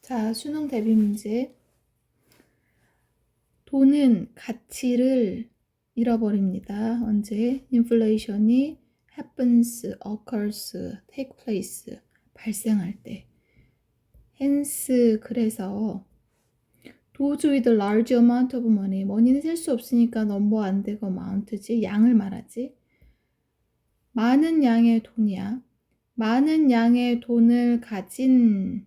자, 수능 대비 문제. 돈은 가치를 잃어버립니다. 언제? 인플레이션이 happens, occurs, take place, 발생할 때. hence, 그래서 those with a large amount of money. money는 셀 수 없으니까 number 안 되고 amount지. 양을 말하지. 많은 양의 돈이야. 많은 양의 돈을 가진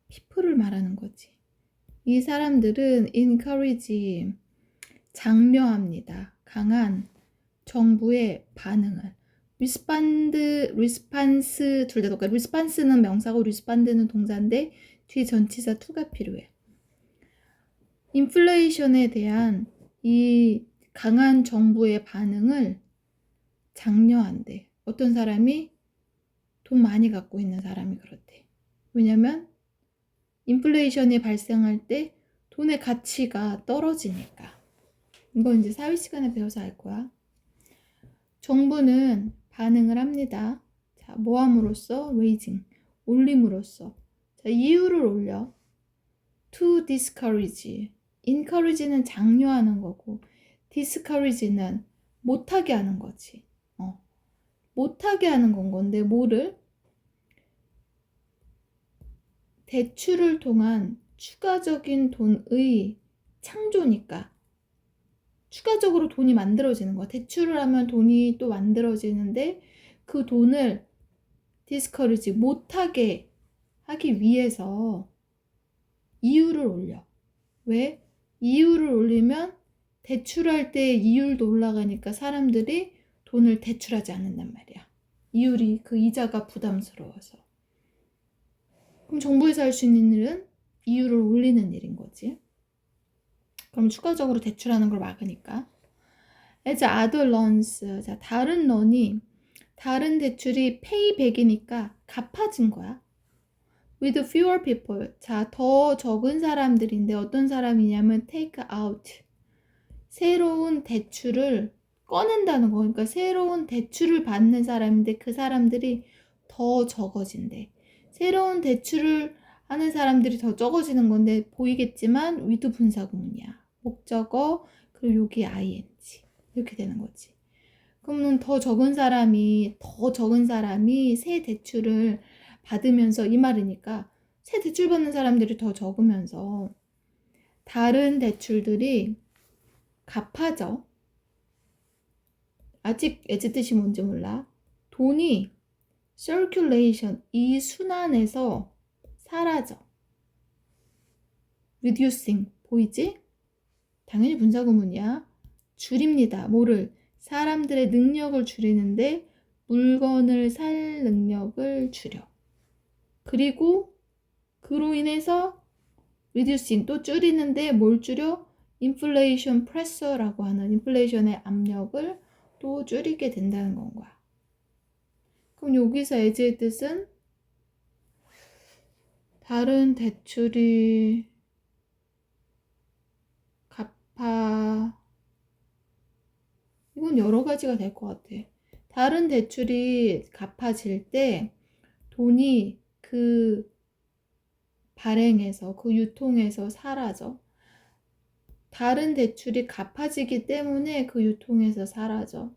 people을 말하는 거지. 이 사람들은 encourage, 장려합니다. 강한 정부의 반응을. response 둘 다 똑같아. response는 명사고 respond는 동사인데 뒤에 전치사 to가 필요해. 인플레이션에 대한 이 강한 정부의 반응을 장려한대. 어떤 사람이 돈 많이 갖고 있는 사람이 그렇대. 왜냐면 인플레이션이 발생할 때 돈의 가치가 떨어지니까. 이건 이제 사회 시간에 배워서 알 거야. 정부는 반응을 합니다. 자, 뭐 함으로써? raising, 올림으로써. 자, 이유를 올려. to discourage. encourage는 장려하는 거고 discourage는 못하게 하는 거지. 못하게 하는 건 건데 뭐를? 대출을 통한 추가적인 돈의 창조니까 추가적으로 돈이 만들어지는 거야. 대출을 하면 돈이 또 만들어지는데 그 돈을 디스커리지 못하게 하기 위해서 이율을 올려. 왜? 이율을 올리면 대출할 때 이율도 올라가니까 사람들이 돈을 대출하지 않는단 말이야. 이율이 그 이자가 부담스러워서. 그럼 정부에서 할 수 있는 일은 이율을 올리는 일인 거지. 그럼 추가적으로 대출하는 걸 막으니까. as other loans. 자, 다른 런이 다른 대출이 payback이니까 갚아진 거야. with fewer people. 자, 더 적은 사람들인데 어떤 사람이냐면 take out. 새로운 대출을 꺼낸다는 거. 그러니까 새로운 대출을 받는 사람인데 그 사람들이 더 적어진대. 새로운 대출을 하는 사람들이 더 적어지는 건데 보이겠지만 with 분사구문이야. 목적어 그리고 여기 ing 이렇게 되는 거지. 그러면 더 적은 사람이 새 대출을 받으면서 이 말이니까 새 대출 받는 사람들이 더 적으면서 다른 대출들이 갚아져. 아직 애지 뜻이 뭔지 몰라. 돈이 circulation, 이 순환에서 사라져. reducing, 보이지? 당연히 분사구문이야. 줄입니다. 뭐를? 사람들의 능력을 줄이는데 물건을 살 능력을 줄여. 그리고 그로 인해서 reducing, 또 줄이는데 뭘 줄여? inflation pressure라고 하는 인플레이션의 압력을 또 줄이게 된다는 건 거야. 그럼 여기서 as의 뜻은 다른 대출이 이건 여러 가지가 될 것 같아. 다른 대출이 갚아질 때 돈이 그 발행에서 그 유통에서 사라져. 다른 대출이 갚아지기 때문에 그 유통에서 사라져.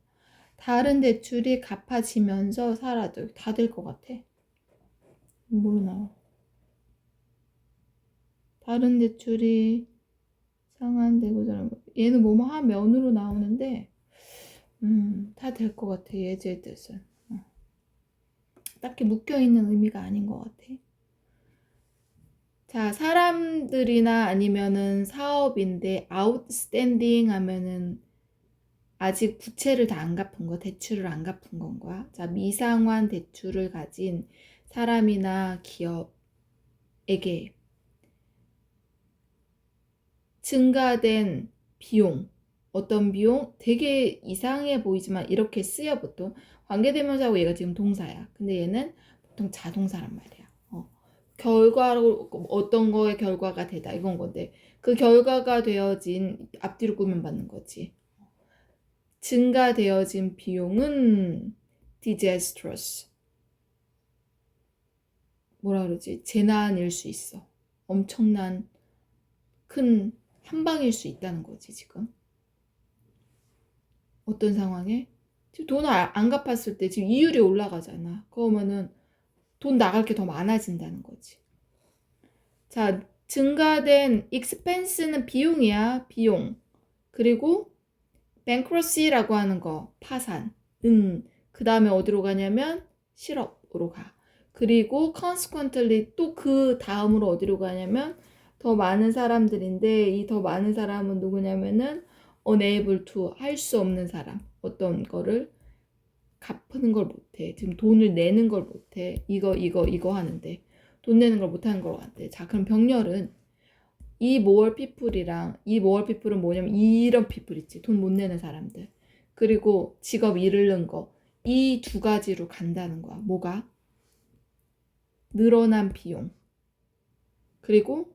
다른 대출이 갚아지면서 사라져. 다 될 것 같아. 뭐로 나와? 다른 대출이 상환되고 얘는 뭐뭐 하면으로 나오는데 다 될 것 같아. 예제의 뜻은. 딱히 묶여있는 의미가 아닌 것 같아. 자, 사람들이나 아니면은 사업인데 outstanding 하면은 아직 부채를 다 안 갚은 거, 대출을 안 갚은 건 거야. 자, 미상환 대출을 가진 사람이나 기업에게 증가된 비용, 어떤 비용? 되게 이상해 보이지만 이렇게 쓰여 보통. 관계대명사고 얘가 지금 동사야. 근데 얘는 보통 자동사란 말이야. 결과로 어떤 거의 결과가 되다 이건 건데 그 결과가 되어진 앞뒤로 꾸면 받는 거지. 증가되어진 비용은 disastrous. 뭐라 그러지? 재난일 수 있어. 엄청난 큰 한방일 수 있다는 거지, 지금. 어떤 상황에? 지금 돈 안 갚았을 때 지금 이율이 올라가잖아. 그러면은 돈 나갈 게 더 많아진다는 거지. 자, 증가된 expense는 비용이야, 비용. 그리고 bankruptcy라고 하는 거, 파산. 그 다음에 어디로 가냐면 실업으로 가. 그리고 consequently 또 그 다음으로 어디로 가냐면 더 많은 사람들인데 이 더 많은 사람은 누구냐면은 unable to 할 수 없는 사람. 어떤 거를 갚는 걸 못해. 지금 돈을 내는 걸 못해. 이거 하는데 돈 내는 걸 못하는 것 같아. 자, 그럼 병렬은 이 모어 피플이랑 이 모어 피플은 뭐냐면 이런 피플 있지. 돈 못 내는 사람들. 그리고 직업 잃는 거. 이 두 가지로 간다는 거야. 뭐가? 늘어난 비용. 그리고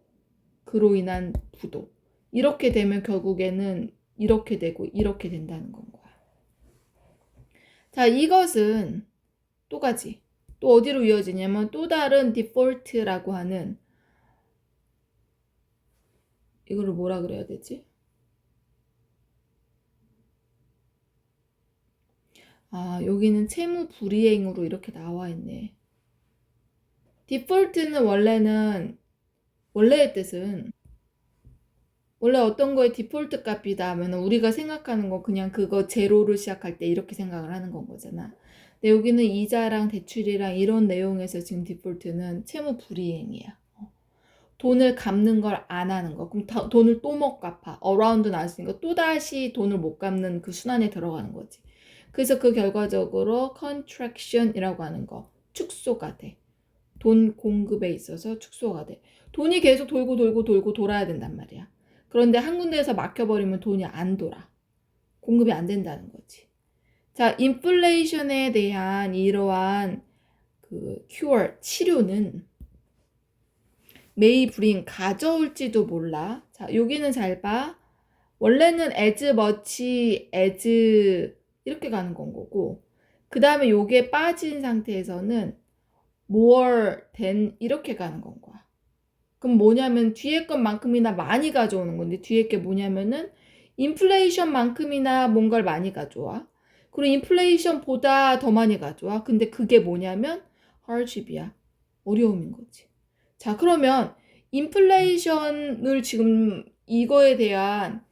그로 인한 부도. 이렇게 되면 결국에는 이렇게 되고 이렇게 된다는 건 거야. 자, 이것은 또 가지. 또 어디로 이어지냐면 또 다른 디폴트라고 하는 이거를 뭐라 그래야 되지? 아, 여기는 채무 불이행으로 이렇게 나와 있네. 디폴트는 원래의 뜻은 원래 어떤 거에 디폴트 값이다 하면 우리가 생각하는 거 그냥 그거 제로로 시작할 때 이렇게 생각을 하는 건 거잖아. 근데 여기는 이자랑 대출이랑 이런 내용에서 지금 디폴트는 채무 불이행이야. 돈을 갚는 걸 안 하는 거. 그럼 돈을 또 못 갚아. 어라운드 나왔으니까 또다시 돈을 못 갚는 그 순환에 들어가는 거지. 그래서 그 결과적으로 contraction이라고 하는 거. 축소가 돼. 돈 공급에 있어서 축소가 돼. 돈이 계속 돌고 돌아야 된단 말이야. 그런데 한 군데에서 막혀버리면 돈이 안 돌아. 공급이 안 된다는 거지. 자, 인플레이션에 대한 이러한 그 cure, 치료는 may bring, 가져올지도 몰라. 자, 여기는 잘 봐. 원래는 as much as 이렇게 가는 건 거고, 그 다음에 요게 빠진 상태에서는 more than 이렇게 가는 건 거야. 그럼 뭐냐면 뒤에 것만큼이나 많이 가져오는 건데 뒤에 게 뭐냐면은 인플레이션만큼이나 뭔가를 많이 가져와. 그리고 인플레이션보다 더 많이 가져와. 근데 그게 뭐냐면 hardship이야. 어려움인 거지. 자, 그러면 인플레이션을 지금 이거에 대한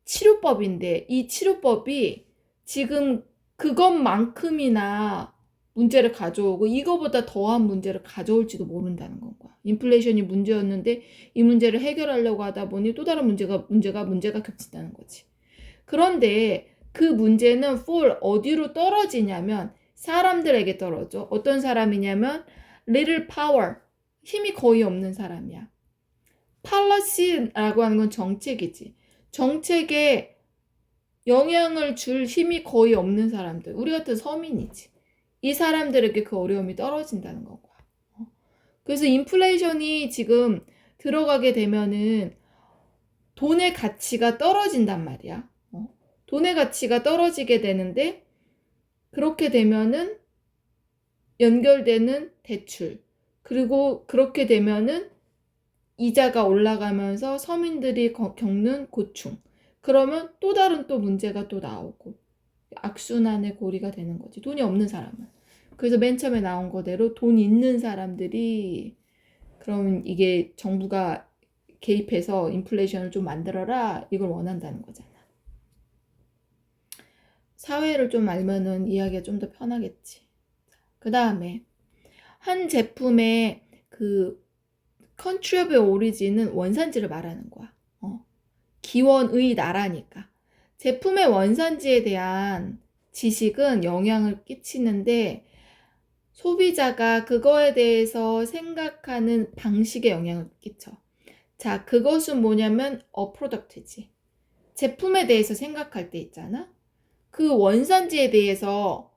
치료법인데 이 치료법이 지금 그것만큼이나 문제를 가져오고 이거보다 더한 문제를 가져올지도 모른다는 건 거야. 인플레이션이 문제였는데 이 문제를 해결하려고 하다 보니 또 다른 문제가 겹친다는 거지. 그런데 그 문제는 fall 어디로 떨어지냐면 사람들에게 떨어져. 어떤 사람이냐면 little power, 힘이 거의 없는 사람이야. policy라고 하는 건 정책이지. 정책에 영향을 줄 힘이 거의 없는 사람들. 우리 같은 서민이지. 이 사람들에게 그 어려움이 떨어진다는 거야. 그래서 인플레이션이 지금 들어가게 되면은 돈의 가치가 떨어진단 말이야. 돈의 가치가 떨어지게 되는데 그렇게 되면은 연결되는 대출 그리고 그렇게 되면은 이자가 올라가면서 서민들이 겪는 고충 그러면 또 다른 또 문제가 또 나오고 악순환의 고리가 되는 거지. 돈이 없는 사람은. 그래서 맨 처음에 나온 거대로 돈 있는 사람들이 그러면 이게 정부가 개입해서 인플레이션을 좀 만들어라 이걸 원한다는 거잖아. 사회를 좀 알면은 이야기가 좀 더 편하겠지. 그 다음에 한 제품의 그 country of origin은 원산지를 말하는 거야. 기원의 나라니까. 제품의 원산지에 대한 지식은 영향을 끼치는데 소비자가 그거에 대해서 생각하는 방식에 영향을 끼쳐. 자, 그것은 뭐냐면 product지. 제품에 대해서 생각할 때 있잖아. 그 원산지에 대해서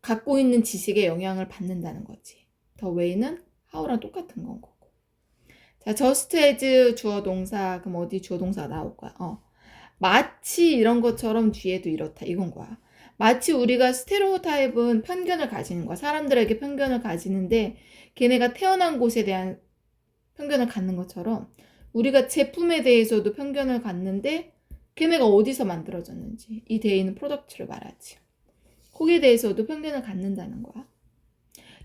갖고 있는 지식에 영향을 받는다는 거지. The way는 how랑 똑같은 건 거고. 자, just as 주어 동사, 그럼 어디 주어 동사 나올 거야? 마치 이런 것처럼 뒤에도 이렇다. 이건 거야. 마치 우리가 스테레오타입은 편견을 가지는 거야. 사람들에게 편견을 가지는데 걔네가 태어난 곳에 대한 편견을 갖는 것처럼 우리가 제품에 대해서도 편견을 갖는데 걔네가 어디서 만들어졌는지 이 뒤에 있는 프로덕트를 말하지. 거기에 대해서도 편견을 갖는다는 거야.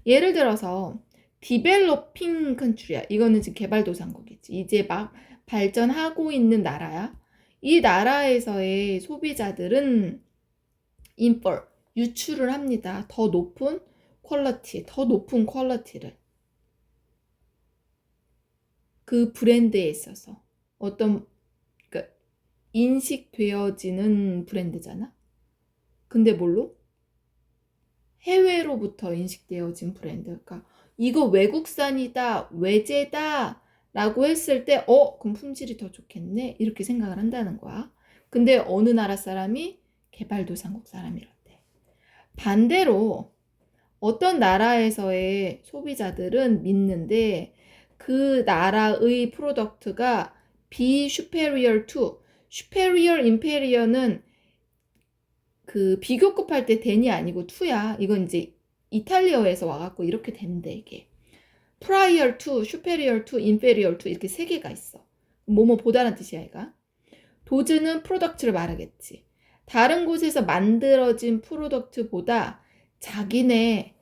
예를 들어서 디벨로핑 컨트리야. 이거는 지금 개발도상국이지. 이제 막 발전하고 있는 나라야. 이 나라에서의 소비자들은 인펄, 유출을 합니다. 더 높은 퀄리티를. 그 브랜드에 있어서 어떤 그러니까 인식되어지는 브랜드잖아. 근데 뭘로? 해외로부터 인식되어진 브랜드. 그러니까 이거 외국산이다, 외제다 라고 했을 때 그럼 품질이 더 좋겠네 이렇게 생각을 한다는 거야. 근데 어느 나라 사람이 개발도상국 사람이란대. 반대로 어떤 나라에서의 소비자들은 믿는데 그 나라의 프로덕트가 be superior to, superior, inferior는 그 비교급 할 때 then이 아니고 to야. 이건 이제 이탈리아에서 와갖고 이렇게 된대 이게. prior to, superior to, inferior to 이렇게 세 개가 있어. 뭐뭐 보다는 뜻이야 얘가. 도즈는 프로덕트를 말하겠지. 다른 곳에서 만들어진 프로덕트보다 자기네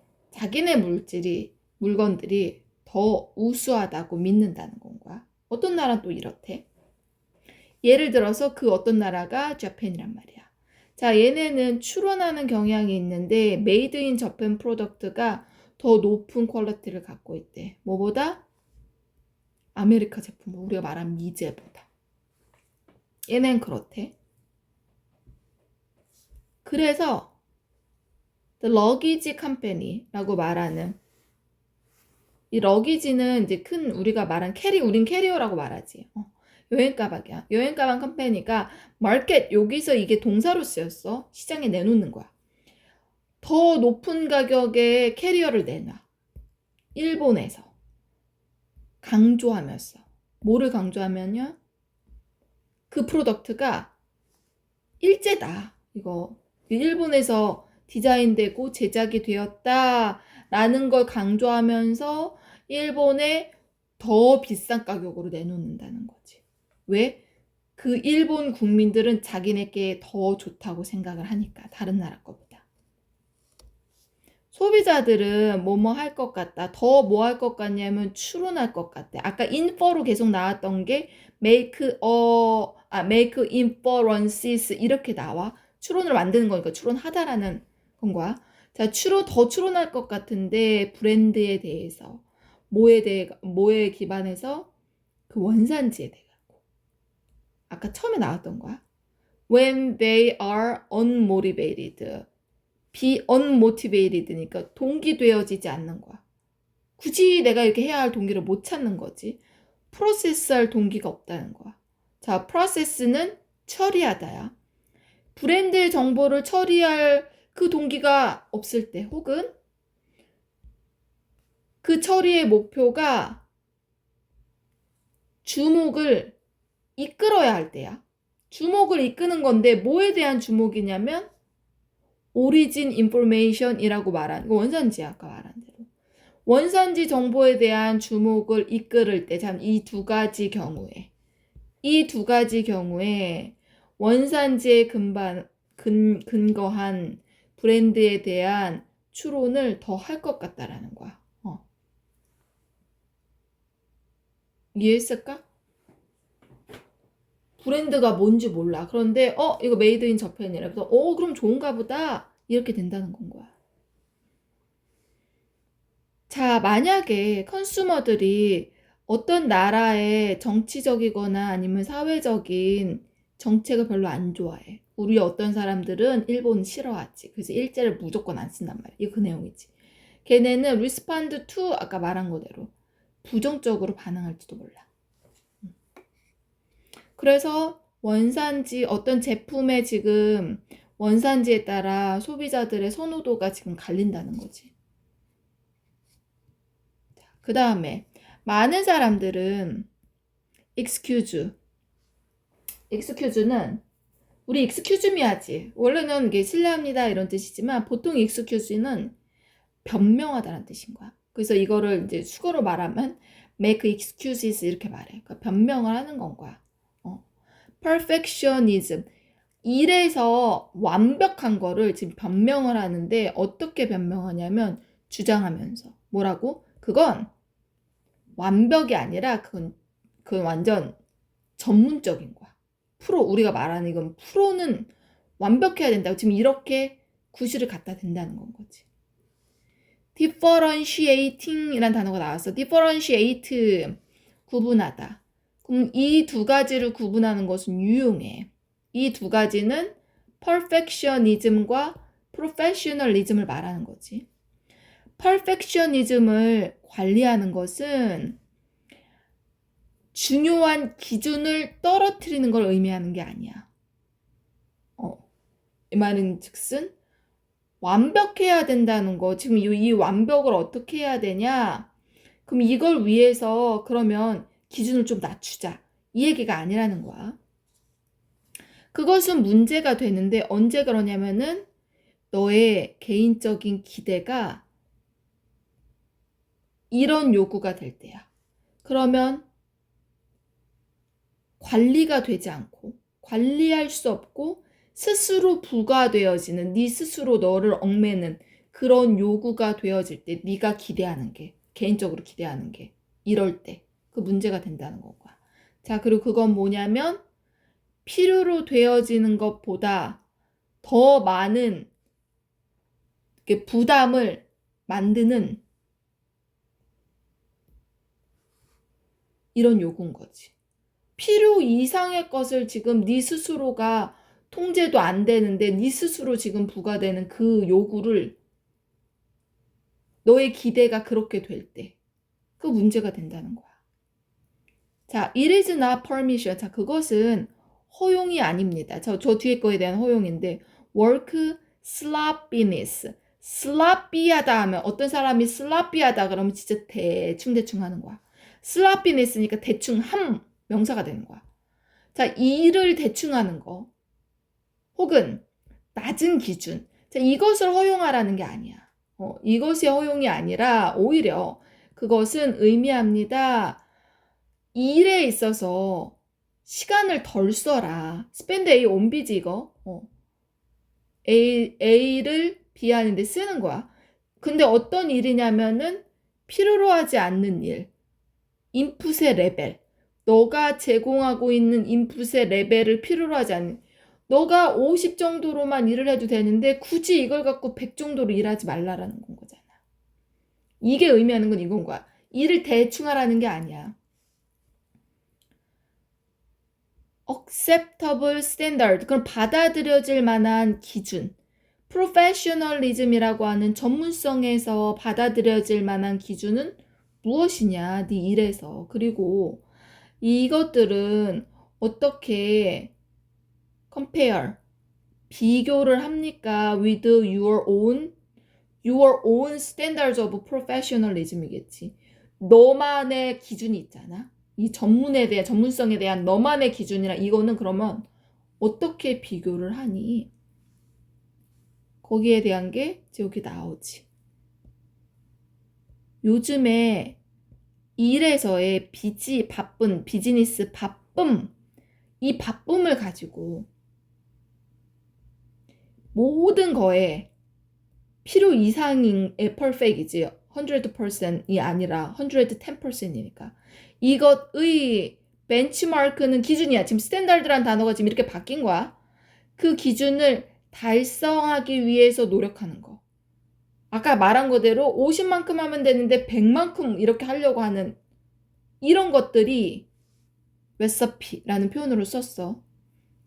물건들이 더 우수하다고 믿는다는 건 거야. 어떤 나라는 또 이렇대. 예를 들어서 그 어떤 나라가 재팬이란 말이야. 자, 얘네는 출원하는 경향이 있는데 메이드 인 재팬 프로덕트가 더 높은 퀄리티를 갖고 있대. 뭐보다? 아메리카 제품, 우리가 말한 미제보다. 얘는 그렇대. 그래서 The Luggage Company라고 말하는 이 러기지는 이제 큰 우리가 말한 우린 캐리어라고 말하지. 여행 가방이야. 여행 가방 컴퍼니가 마켓 여기서 이게 동사로 쓰였어. 시장에 내놓는 거야. 더 높은 가격에 캐리어를 내놔. 일본에서 강조하면서 뭐를 강조하면요? 그 프로덕트가 일제다. 이거 일본에서 디자인되고 제작이 되었다라는 걸 강조하면서 일본에 더 비싼 가격으로 내놓는다는 거지. 왜? 그 일본 국민들은 자기네께 더 좋다고 생각을 하니까 다른 나라 거보다. 소비자들은 뭐뭐 할 것 같다. 더 뭐 할 것 같냐면 추론할 것 같대. 아까 인퍼로 계속 나왔던 게 make inferences 이렇게 나와. 추론을 만드는 거니까 추론하다라는 건 거야. 자, 더 추론할 것 같은데 브랜드에 대해서 뭐에 기반해서 그 원산지에 대해 갖고. 아까 처음에 나왔던 거야. When they are unmotivated. unmotivated니까 동기되어지지 않는 거야. 굳이 내가 이렇게 해야 할 동기를 못 찾는 거지. 프로세스할 동기가 없다는 거야. 자, 프로세스는 처리하다야. 브랜드의 정보를 처리할 그 동기가 없을 때 혹은 그 처리의 목표가 주목을 이끌어야 할 때야. 주목을 이끄는 건데 뭐에 대한 주목이냐면 오리진 인포메이션이라고 말한 거 원산지야. 아까 말한 대로. 원산지 정보에 대한 주목을 이끌을 때 참 이 두 가지 경우에 원산지에 근거한 브랜드에 대한 추론을 더 할 것 같다라는 거야. 이해했을까? 브랜드가 뭔지 몰라. 그런데 이거 메이드 인 저펜이라. 그래서 그럼 좋은가 보다. 이렇게 된다는 건 거야. 자, 만약에 컨슈머들이 어떤 나라의 정치적이거나 아니면 사회적인 정책을 별로 안 좋아해. 우리 어떤 사람들은 일본 싫어하지. 그래서 일제를 무조건 안 쓴단 말이야. 이거 그 내용이지. 걔네는 respond to 아까 말한 거대로 부정적으로 반응할지도 몰라. 그래서 원산지 어떤 제품의 지금 원산지에 따라 소비자들의 선호도가 지금 갈린다는 거지. 그 다음에 많은 사람들은 excuse는 우리 excuse me 하지. 원래는 이게 실례합니다 이런 뜻이지만 보통 excuse는 변명하다라는 뜻인 거야. 그래서 이거를 이제 수거로 말하면 make excuses 이렇게 말해. 그러니까 변명을 하는 건 거야. perfectionism. 일에서 완벽한 거를 지금 변명을 하는데 어떻게 변명하냐면 주장하면서. 뭐라고? 그건 완벽이 아니라 그건 완전 전문적인 거야. 프로, 우리가 말하는 이건 프로는 완벽해야 된다고 지금 이렇게 구실을 갖다 댄다는 건 거지. differentiating 이란 단어가 나왔어. differentiate, 구분하다. 그럼 이 두 가지를 구분하는 것은 유용해. 이 두 가지는 perfectionism과 professionalism을 말하는 거지. perfectionism을 관리하는 것은 중요한 기준을 떨어뜨리는 걸 의미하는 게 아니야. 이 말은 즉슨 완벽해야 된다는 거. 지금 이 완벽을 어떻게 해야 되냐? 그럼 이걸 위해서 그러면 기준을 좀 낮추자. 이 얘기가 아니라는 거야. 그것은 문제가 되는데 언제 그러냐면은 너의 개인적인 기대가 이런 요구가 될 때야. 그러면 관리가 되지 않고 관리할 수 없고 스스로 부과되어지는 네 스스로 너를 얽매는 그런 요구가 되어질 때 네가 기대하는 게 개인적으로 기대하는 게 이럴 때 그 문제가 된다는 거야. 자, 그리고 그건 뭐냐면 필요로 되어지는 것보다 더 많은 부담을 만드는 이런 요구인 거지. 필요 이상의 것을 지금 네 스스로가 통제도 안 되는데 네 스스로 지금 부과되는 그 요구를 너의 기대가 그렇게 될 때 그 문제가 된다는 거야. 자, it is not permission. 자, 그것은 허용이 아닙니다. 저 뒤에 거에 대한 허용인데 work sloppiness. sloppy하다 하면 어떤 사람이 sloppy하다 그러면 진짜 대충 하는 거야. sloppiness니까 대충 함 명사가 되는 거야. 자, 일을 대충 하는 거 혹은 낮은 기준. 자, 이것을 허용하라는 게 아니야. 이것이 허용이 아니라 오히려 그것은 의미합니다. 일에 있어서 시간을 덜 써라. spend A on B지 이거. A를 B 하는데 쓰는 거야. 근데 어떤 일이냐면은 필요로 하지 않는 일. 인풋의 레벨. 너가 제공하고 있는 인풋의 레벨을 필요로 하지 않는 너가 50 정도로만 일을 해도 되는데 굳이 이걸 갖고 100 정도로 일하지 말라라는 건 거잖아. 이게 의미하는 건 이건 거야. 일을 대충 하라는 게 아니야. acceptable standard, 그럼 받아들여질 만한 기준. professionalism이라고 하는 전문성에서 받아들여질 만한 기준은 무엇이냐, 네 일에서. 그리고 이것들은 어떻게 compare, 비교를 합니까? with your own standards of professionalism이겠지. 너만의 기준이 있잖아. 이 전문성에 대한 너만의 기준이라 이거는 그러면 어떻게 비교를 하니? 거기에 대한 게 여기 나오지. 요즘에 일에서의 바쁜 비즈니스 바쁨, 이 바쁨을 가지고 모든 거에 필요 이상의 perfect이지 100%이 아니라 110%이니까 이것의 벤치마크는 기준이야. 지금 스탠다드라는 단어가 지금 이렇게 바뀐 거야. 그 기준을 달성하기 위해서 노력하는 거. 아까 말한 거대로 50만큼 하면 되는데 100만큼 이렇게 하려고 하는 이런 것들이 레시피라는 표현으로 썼어.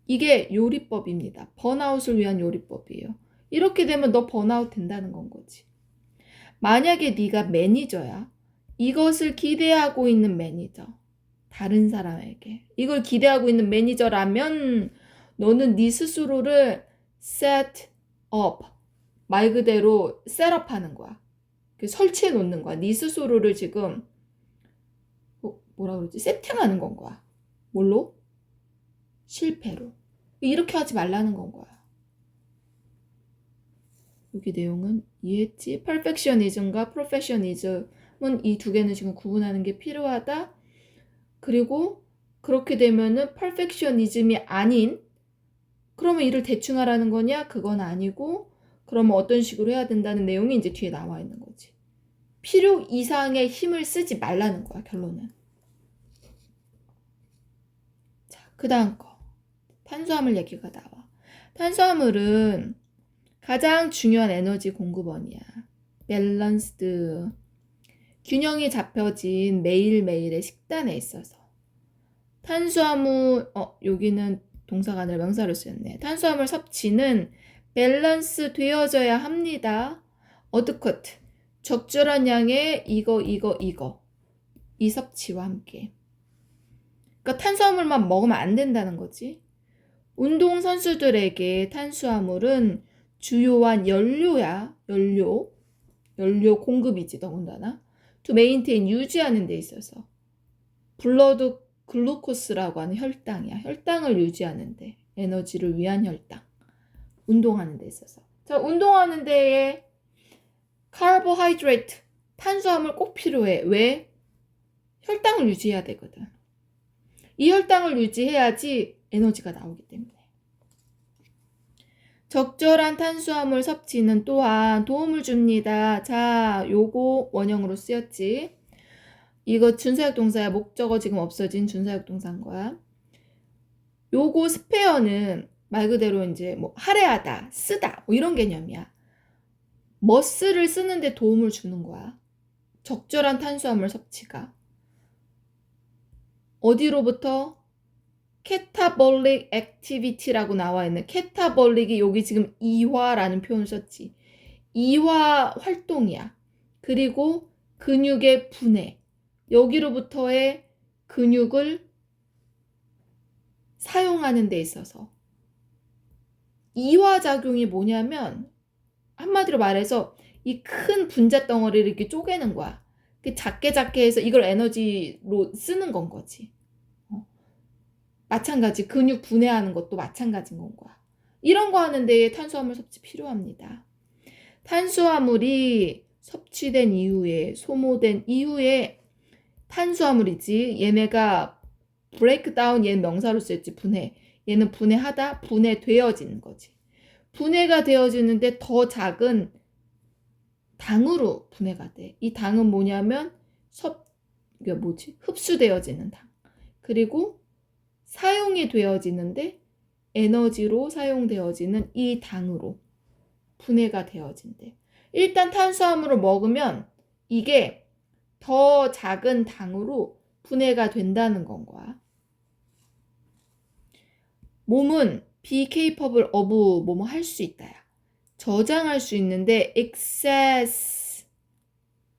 이게 요리법입니다. 번아웃을 위한 요리법이에요. 이렇게 되면 너 번아웃 된다는 건 거지. 만약에 네가 매니저야. 이것을 기대하고 있는 매니저. 다른 사람에게. 이걸 기대하고 있는 매니저라면 너는 네 스스로를 set up. 말 그대로 셋업하는 거야. 설치해 놓는 거야. 네 스스로를 지금 뭐라 그러지? 세팅하는 건 거야. 뭘로? 실패로. 이렇게 하지 말라는 건 거야. 여기 내용은 이해했지? perfectionism과 perfectionism은 이 두 개는 지금 구분하는 게 필요하다. 그리고 그렇게 되면은 perfectionism이 아닌, 그러면 일을 대충 하라는 거냐? 그건 아니고, 그러면 어떤 식으로 해야 된다는 내용이 이제 뒤에 나와 있는 거지. 필요 이상의 힘을 쓰지 말라는 거야, 결론은. 자, 그 다음 거. 탄수화물 얘기가 나와. 탄수화물은 가장 중요한 에너지 공급원이야. 밸런스드. 균형이 잡혀진 매일매일의 식단에 있어서. 탄수화물, 여기는 동사가 아니라 명사로 쓰였네. 탄수화물 섭취는 밸런스 되어져야 합니다. 어드쿼트. 적절한 양의 이거. 이 섭취와 함께. 그러니까 탄수화물만 먹으면 안 된다는 거지. 운동선수들에게 탄수화물은 주요한 연료야. 연료 공급이지, 더군다나. to maintain, 유지하는 데 있어서. 블러드 글루코스라고 하는 혈당이야. 혈당을 유지하는데, 에너지를 위한 혈당. 운동하는 데 있어서. 자, 운동하는 데에 카보하이드레이트, 탄수화물 꼭 필요해. 왜? 혈당을 유지해야 되거든. 이 혈당을 유지해야지 에너지가 나오기 때문에. 적절한 탄수화물 섭취는 또한 도움을 줍니다. 자, 요거 원형으로 쓰였지. 이거 준사역 동사야. 목적어 지금 없어진 준사역 동사인 거야. 요거 스페어는 말 그대로 이제 뭐 할애하다, 쓰다 뭐 이런 개념이야. 머스를 쓰는데 도움을 주는 거야. 적절한 탄수화물 섭취가. 어디로부터? 캐타볼릭 액티비티라고 나와 있는, 캐타볼릭이 여기 지금 이화라는 표현을 썼지. 이화 활동이야. 그리고 근육의 분해. 여기로부터의 근육을 사용하는 데 있어서. 이화작용이 뭐냐면 한마디로 말해서 이 큰 분자 덩어리를 이렇게 쪼개는 거야. 작게 해서 이걸 에너지로 쓰는 건 거지. 마찬가지 근육 분해하는 것도 마찬가지인 건 거야. 이런 거 하는 데에 탄수화물 섭취 필요합니다. 탄수화물이 섭취된 이후에, 소모된 이후에 탄수화물이지. 얘네가 breakdown, 얘는 명사로 쓰였지. 분해. 얘는 분해하다, 분해되어지는 거지. 분해가 되어지는데 더 작은 당으로 분해가 돼. 이 당은 뭐냐면 이게 뭐지? 흡수되어지는 당. 그리고 사용이 되어지는데 에너지로 사용되어지는 이 당으로 분해가 되어진대. 일단 탄수화물을 먹으면 이게 더 작은 당으로 분해가 된다는 건 거야. 몸은 be capable of 뭐뭐 할 수 있다야. 저장할 수 있는데 excess,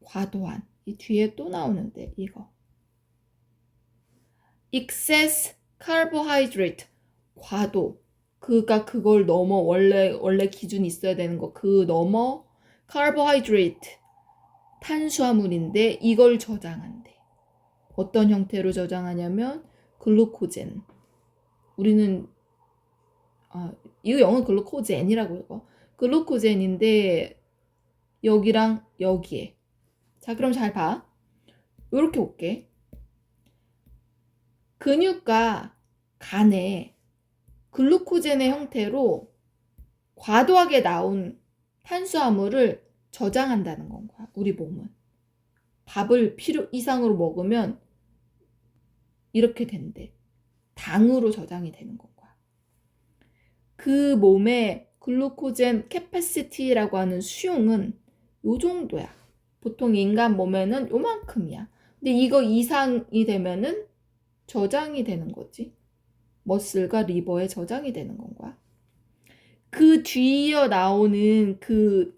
과도한. 이 뒤에 또 나오는데 이거. excess carbohydrate, 과도. 그러니까 그걸 넘어, 원래 기준이 있어야 되는 거. 그 넘어 carbohydrate, 탄수화물인데 이걸 저장한대. 어떤 형태로 저장하냐면 글루코젠. 우리는 이거 영어 글루코젠이라고 해요. 글루코젠인데 여기랑 여기에. 자, 그럼 잘 봐. 요렇게 올게. 근육과 간에 글루코젠의 형태로 과도하게 나온 탄수화물을 저장한다는 건 거야. 우리 몸은. 밥을 필요 이상으로 먹으면 이렇게 된대. 당으로 저장이 되는 건 거야. 그 몸의 글루코젠 캐파시티라고 하는 수용은 요 정도야. 보통 인간 몸에는 요만큼이야. 근데 이거 이상이 되면은 저장이 되는 거지. 머슬과 리버에 저장이 되는 건 거야. 그 뒤이어 나오는 그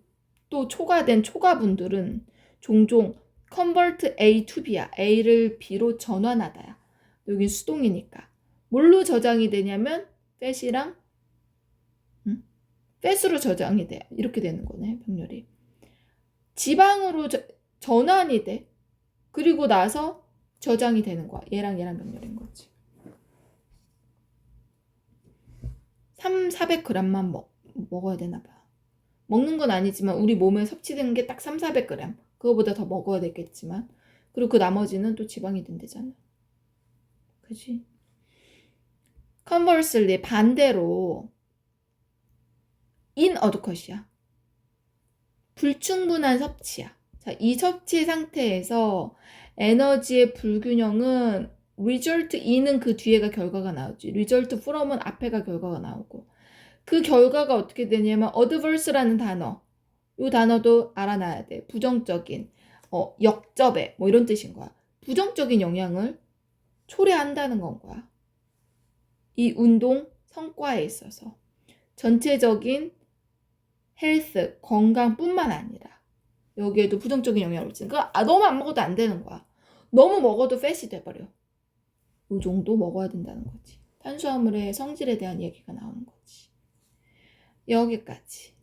또 초과된 초과분들은 종종 convert A to B야. A를 B로 전환하다야. 여긴 수동이니까. 뭘로 저장이 되냐면 팻이랑 팻으로 저장이 돼. 이렇게 되는 거네, 병렬이. 지방으로 전환이 돼. 그리고 나서 저장이 되는 거야. 얘랑 병렬인 거지. 400g만 먹어야 되나 봐. 먹는 건 아니지만 우리 몸에 섭취되는 게 딱 400g. 그거보다 더 먹어야 되겠지만. 그리고 그 나머지는 또 지방이 된대잖아. 그치? conversely 반대로 inadequate이야. 불충분한 섭취야. 자, 이 섭취 상태에서 에너지의 불균형은 result in은 그 뒤에가 결과가 나오지. result from은 앞에가 결과가 나오고. 그 결과가 어떻게 되냐면 adverse라는 단어. 이 단어도 알아놔야 돼. 부정적인, 역접해 뭐 이런 뜻인 거야. 부정적인 영향을 초래한다는 건 거야. 이 운동 성과에 있어서 전체적인 헬스, 건강뿐만 아니라 여기에도 부정적인 영향을 미치는 거야. 너무 안 먹어도 안 되는 거야. 너무 먹어도 팻이 돼버려. 이 정도 먹어야 된다는 거지. 탄수화물의 성질에 대한 얘기가 나오는 거지. 여기까지.